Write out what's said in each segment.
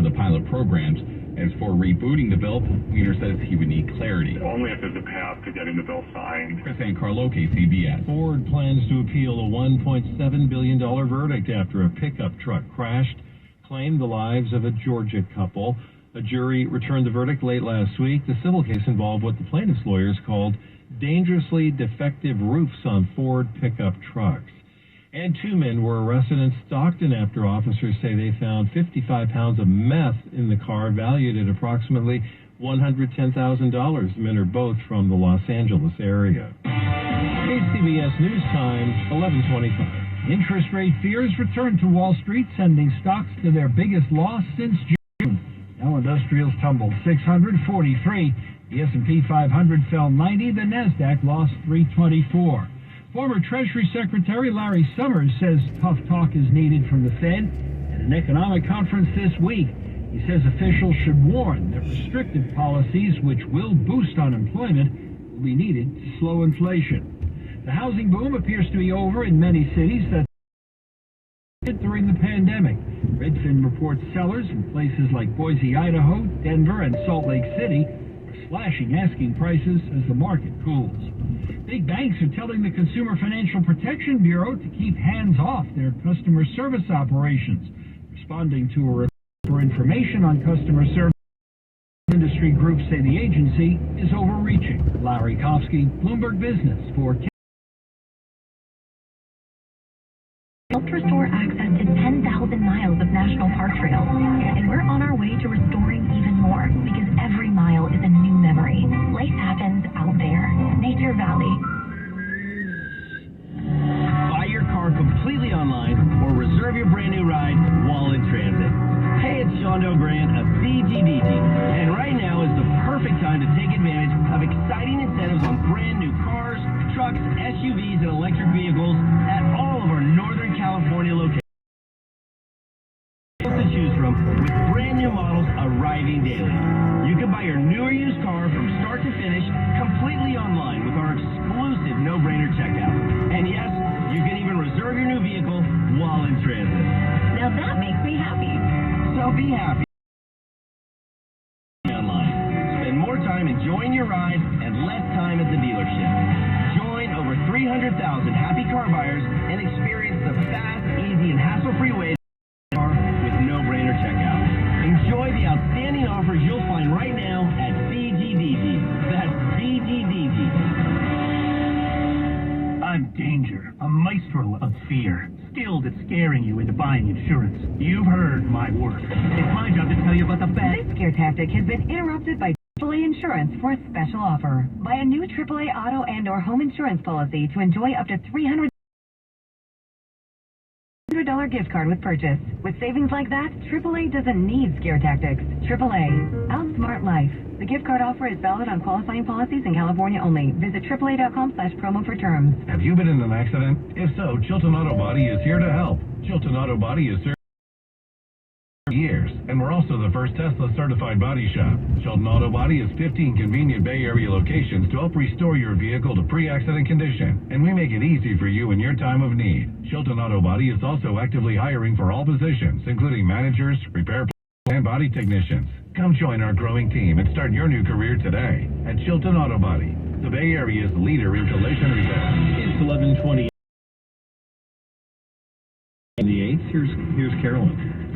the pilot programs. As for rebooting the bill, Wiener says he would need clarity. Only if there's a path to getting the bill signed. Chris Ancarlo, KCBS. Ford plans to appeal a $1.7 billion verdict after a pickup truck crashed, claimed the lives of a Georgia couple. A jury returned the verdict late last week. The civil case involved what the plaintiff's lawyers called dangerously defective roofs on Ford pickup trucks. And two men were arrested in Stockton after officers say they found 55 pounds of meth in the car valued at approximately $110,000. The men are both from the Los Angeles area. KCBS News Time, 11:25. Interest rate fears return to Wall Street, sending stocks to their biggest loss since June. Dow Industrials tumbled 643. The S&P 500 fell 90. The Nasdaq lost 324. Former Treasury Secretary Larry Summers says tough talk is needed from the Fed at an economic conference this week. He says officials should warn that restrictive policies, which will boost unemployment, will be needed to slow inflation. The housing boom appears to be over in many cities that during the pandemic. Redfin reports sellers in places like Boise, Idaho, Denver, and Salt Lake City are slashing asking prices as the market cools. Big banks are telling the Consumer Financial Protection Bureau to keep hands off their customer service operations, responding to a request for information on customer service. Industry groups say the agency is overreaching. Larry Kofsky, Bloomberg Business for Helped restore access to 10,000 miles of national park trails, and we're on our way to restoring even more, because every mile is a new memory. Life happens out there. Nature Valley. Buy your car completely online or reserve your brand new ride while in transit. Hey, it's Sean O'Grant of CGDG, and right now is the perfect time to take advantage of exciting incentives on brand new cars, trucks, SUVs, and electric vehicles at all of our Northern California locations to choose from, with brand new models arriving daily. You can buy your new or used car from start to finish completely online with our exclusive no-brainer checkout. And yes, you can even reserve your new vehicle while in transit. Now that makes me happy. So be happy online. Spend more time enjoying your ride and less time at the dealership. Join over 300,000 happy car buyers and experience the fast, easy, and hassle-free way with no-brainer checkout. Enjoy the outstanding offers you'll find right now at CGDG. That's CGDG. I'm Danger, a maestro of fear, skilled at scaring you into buying insurance. You've heard my work. It's my job to tell you about the bad. This scare tactic has been interrupted by AAA Insurance for a special offer. Buy a new AAA auto and/or home insurance policy to enjoy up to $300 gift card with purchase. With savings like that, AAA doesn't need scare tactics. AAA, outsmart life. The gift card offer is valid on qualifying policies in California only. Visit AAA.com/promo for terms. Have you been in an accident? If so, Chilton Auto Body is here to help. Chilton Auto Body is serving years, and we're also the first Tesla certified body shop. Chilton Auto Body has 15 convenient Bay Area locations to help restore your vehicle to pre-accident condition, and we make it easy for you in your time of need. Chilton Auto Body is also actively hiring for all positions, including managers, repair and body technicians. Come join our growing team and start your new career today at Chilton Auto Body, the Bay Area's leader in collision repair. It's 11:20. The 8th. Here's Carolyn.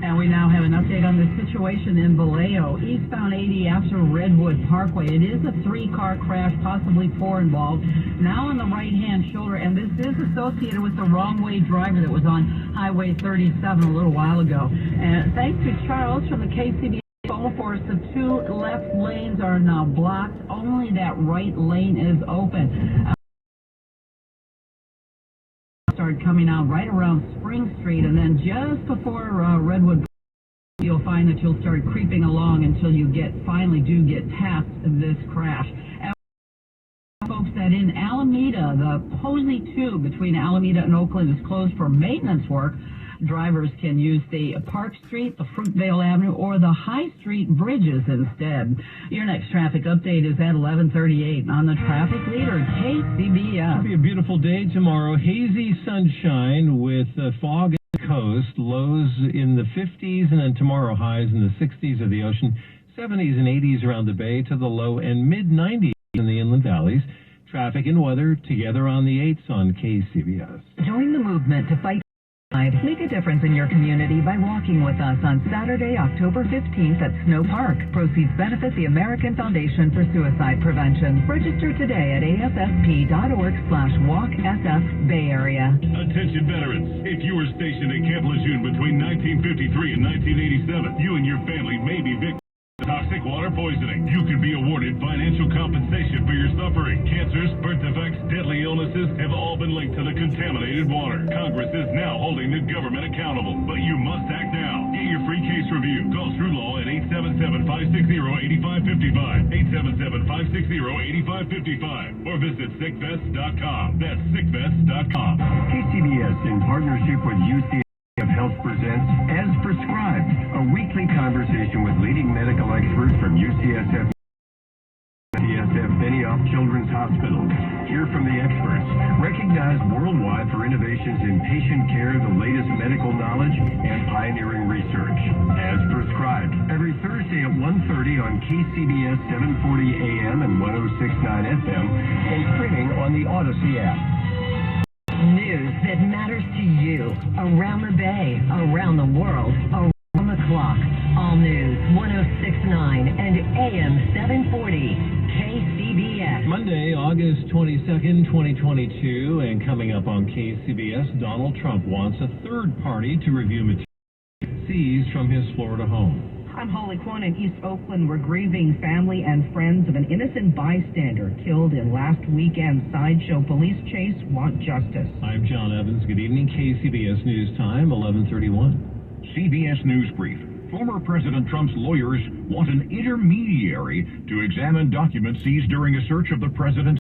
And we now have an update on the situation in Vallejo, eastbound 80 after Redwood Parkway. It is a 3-car crash, possibly 4 involved. Now on the right-hand shoulder, and this is associated with the wrong-way driver that was on Highway 37 a little while ago. And thanks to Charles from the KCBS Phone Force, the 2 left lanes are now blocked. Only that right lane is open. Start coming out right around Spring Street, and then just before Redwood, you'll find that you'll start creeping along until you finally get past this crash. And folks, that in Alameda, the Posey Tube between Alameda and Oakland is closed for maintenance work. Drivers can use the Park Street, the Fruitvale Avenue, or the High Street bridges instead. Your next traffic update is at 11:38 on the traffic leader, KCBS. It'll be a beautiful day tomorrow. Hazy sunshine with fog and cover. coast, lows in the 50s, and then tomorrow highs in the 60s of the ocean, 70s and 80s around the bay to the low and mid-90s in the inland valleys. Traffic and weather together on the 8s on KCBS. Join the movement to fight suicide. Make a difference in your community by walking with us on Saturday, October 15th at Snow Park. Proceeds benefit the American Foundation for Suicide Prevention. Register today at AFSP.org/WalkSF Bay Area. Attention veterans, if you were stationed at Camp Lejeune between 1953 and 1987, you and your family may be victims of toxic water poisoning. You could be awarded financial compensation for your suffering. Cancers, birth defects, deadly illnesses have all been linked to the contaminated water. Congress is now holding the government accountable, but you must act now. Get your free case review. Call Through Law at 877-560-8555, 877-560-8555, or visit sickvest.com. That's sickvest.com. KCBS, in partnership with UCSF Health, presents As Prescribed, a weekly conversation with leading medical experts from UCSF Benioff Children's Hospital. Hear from the experts, recognized worldwide for innovations in patient care, the latest medical knowledge, and pioneering research. As Prescribed, every Thursday at 1:30 on KCBS 740 AM and 106.9 FM, and streaming on the Odyssey app. News that matters to you, around the bay, around the world, around the clock. All news, 106.9 and AM 740, KCBS. Monday, August 22nd, 2022, and coming up on KCBS, Donald Trump wants a third party to review material seized from his Florida home. I'm Holly Quan in East Oakland. We're grieving family and friends of an innocent bystander killed in last weekend's sideshow police chase. Want justice. I'm John Evans. Good evening. KCBS News Time, 11:31. CBS News Brief. Former President Trump's lawyers want an intermediary to examine documents seized during a search of the president's.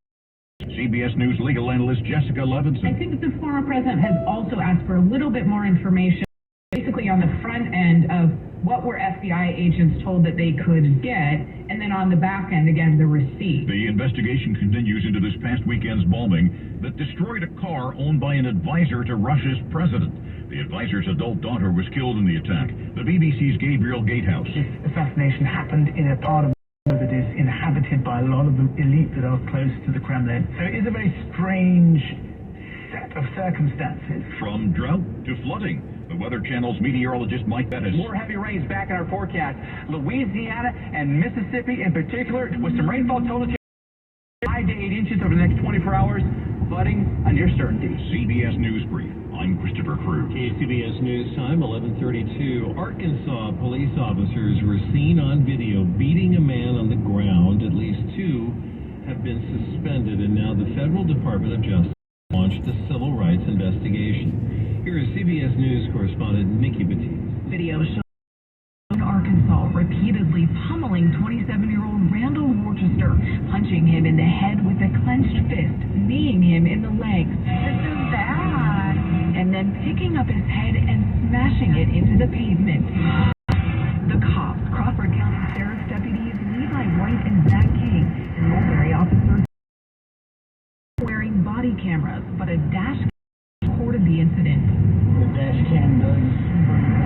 CBS News legal analyst Jessica Levinson. I think that the former president has also asked for a little bit more information, basically on the front end of what were FBI agents told that they could get, and then on the back end, again, the receipt. The investigation continues into this past weekend's bombing that destroyed a car owned by an advisor to Russia's president. The advisor's adult daughter was killed in the attack. The BBC's Gabriel Gatehouse. This assassination happened in a part of that is inhabited by a lot of the elite that are close to the Kremlin. So it is a very strange set of circumstances. From drought to flooding. The Weather Channel's meteorologist Mike Bettis. More heavy rains back in our forecast. Louisiana and Mississippi in particular, with some rainfall total 5 to 8 inches over the next 24 hours. Flooding a near certainty. CBS News Brief. I'm Christopher Cruz. KCBS News Time, 11:32. Arkansas police officers were seen on video beating a man on the ground. At least 2 have been suspended, and now the Federal Department of Justice launched a civil rights investigation. Here is CBS News correspondent Nikki Batiste. Video shows Arkansas repeatedly pummeling 27-year-old Randall Worcester, punching him in the head with a clenched fist, kneeing him in the legs. This is bad. And then picking up his head and smashing it into the pavement. The cops, Crawford County Sheriff's deputies Levi White and Zach King, and Mulberry officers wearing body cameras, but a dash recorded the incident. The dash cam does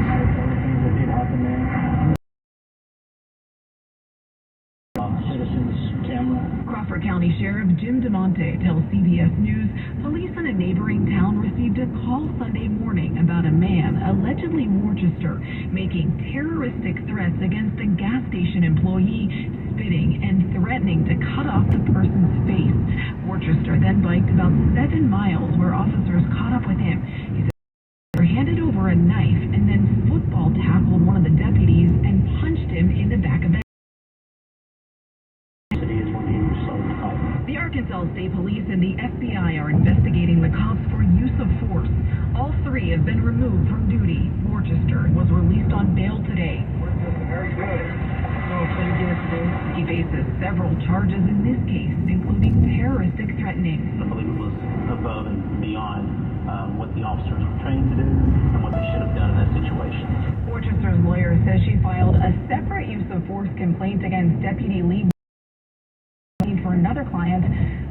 everything that did happen there. Citizens camera. Crawford County Sheriff Jim DeMonte tells CBS News police in a neighboring town received a call Sunday morning about a man, allegedly Worcester, making terroristic threats against a gas station employee, spitting and threatening to cut off the person's face. Worcester then biked about 7 miles where officers caught up with him. He said he handed over a knife and then football tackled one of the deputies and punched him in the back of the head. The Arkansas State Police and the FBI are investigating the cops for use of force. All 3 have been removed from duty. Worcester was released on bail today. Very good. He faces several charges in this case, including terroristic threatening. I believe it was above and beyond what the officers were trained to do and what they should have done in that situation. Worcester's lawyer says she filed a separate use of force complaint against Deputy Lee for not another client.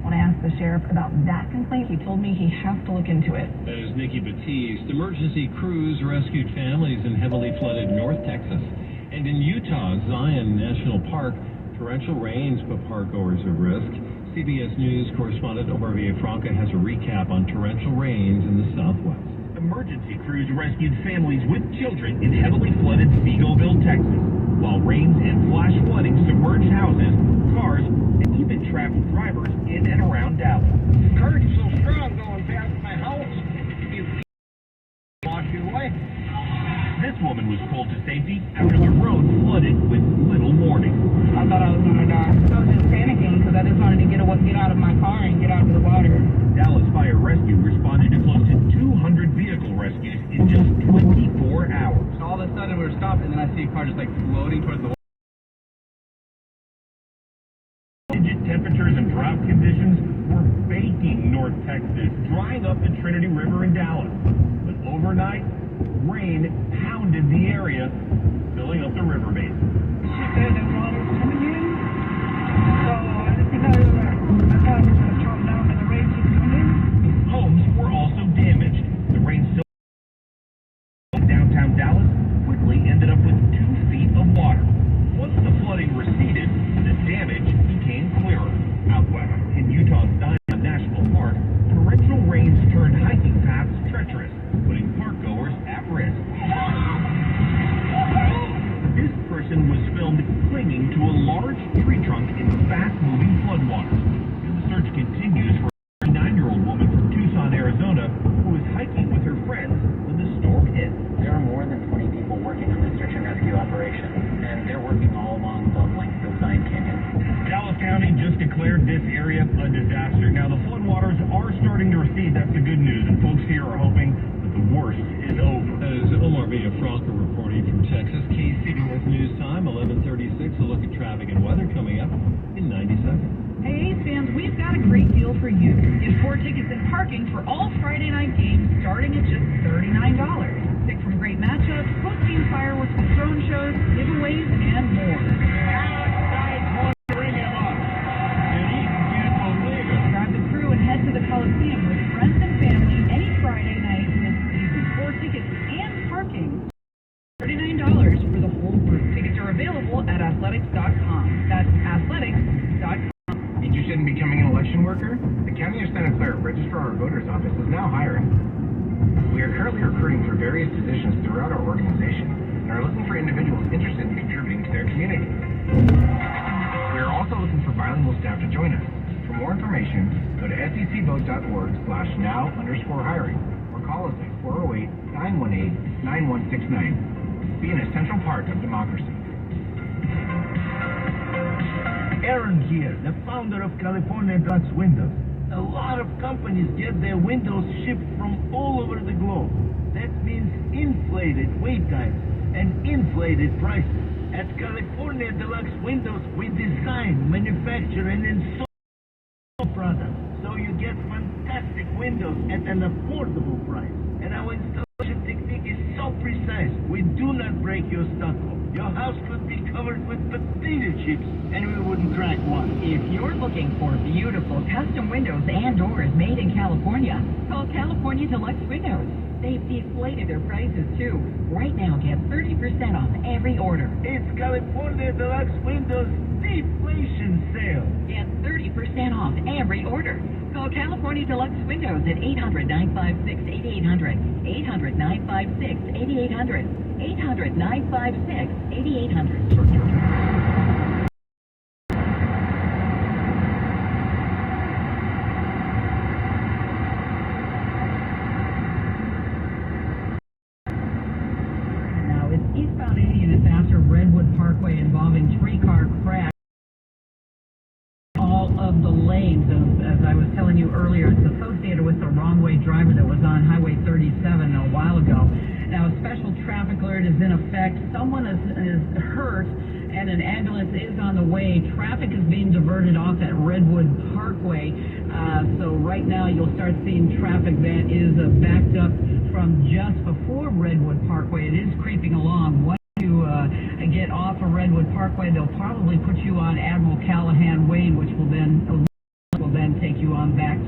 When I asked the sheriff about that complaint, he told me he has to look into it. That is Nikki Batiste. Emergency crews rescued families in heavily flooded North Texas. And in Utah, Zion National Park, torrential rains put parkgoers at risk. CBS News correspondent Omar Villafranca has a recap on torrential rains in the Southwest. Emergency crews rescued families with children in heavily flooded Seagoville, Texas, while rains and flash flooding submerged houses, cars, and even trapped drivers in and around Dallas. The current is so strong going past my house, it washed it away. This woman was pulled to safety after the road flooded with little warning. I thought I was going to die. I was just panicking because I just wanted to get out of my car and get out of the water. Dallas Fire Rescue responded to close to 200 vehicle rescues in just 24 hours. All of a sudden we were stopped, and then I see a car just like floating towards the water. Frigid temperatures and drought conditions were baking North Texas, drying up the Trinity River in Dallas. But overnight, rain pounded the area, filling up the river basin. She said the water was coming in, so I thought it was going to calm down, but the rain keeps coming in. Homes were also damaged. The rain still downtown Dallas quickly ended up with 2 feet of water. Once the flooding receded, the damage became clearer. Out west, in Utah's Zion National Park, torrential rains turned hiking paths treacherous, putting parkgoers at risk. This person was filmed clinging to a large tree trunk in fast-moving floodwaters. And the search continues for a 39-year-old woman from Tucson, Arizona, who was hiking with her friends when the storm hit. There are more than 20 people working on this search and rescue operation, and they're working all along the length of Zion Canyon. Dallas County just declared this area a disaster. Now, the floodwaters are starting to recede. That's the good news, and folks here are hoping that the worst is over. That is Omar Villafranca reporting from Texas. KCBS News Time, 11:36. A look at traffic and weather coming up in 90 seconds. Hey, fans, we've got a great deal for you. Get 4 tickets and parking for all Friday night games starting at just $39. Pick from great matchups, post-game fireworks and drone shows, giveaways, and more. Grab the crew and head to the Coliseum with friends and family any Friday night this season. 4 tickets and parking. $39 for the whole group. Tickets are available at athletics.com. That's athletics.com. Interested in becoming an election worker? The County of Santa Clara Registrar of Voters Office is now hiring. We are currently recruiting for various positions throughout our organization and are looking for individuals interested in contributing to their community. We are also looking for bilingual staff to join us. For more information, go to secvote.org/now_hiring or call us at 408-918-9169. Be an essential part of democracy. Aaron here, the founder of California Glass Windows. A lot of companies get their windows shipped from all over the globe. That means inflated wait times and inflated prices. At California Deluxe Windows, we design, manufacture, and install products, so you get fantastic windows at an affordable price. And our installation technique is so precise, we do not break your stucco. Your house could be covered with potato chips, and we wouldn't crack one. If you're looking for beautiful custom windows and doors made in California, call California Deluxe Windows. They've deflated their prices too. Right now, get 30% off every order. It's California Deluxe Windows deflation sale. Get 30% off every order. Call California Deluxe Windows at 800-956-8800, 800-956-8800, 800-956-8800. Eastbound 80 and it's after Redwood Parkway involving 3-car crash. All of the lanes, as I was telling you earlier, it's associated with the wrong-way driver that was on Highway 37 a while ago. Now, a special traffic alert is in effect. Someone is hurt, and an ambulance is on the way. Traffic is being diverted off at Redwood Parkway. So right now, you'll start seeing traffic that is backed up from just before Redwood Parkway. It is creeping along. Once you get off of Redwood Parkway, they'll probably put you on Admiral Callahan Way, which will then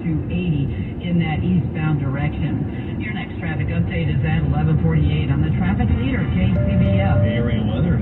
280 in that eastbound direction. Your next traffic update is at 11:48 on the traffic leader, KCBS. Area weather.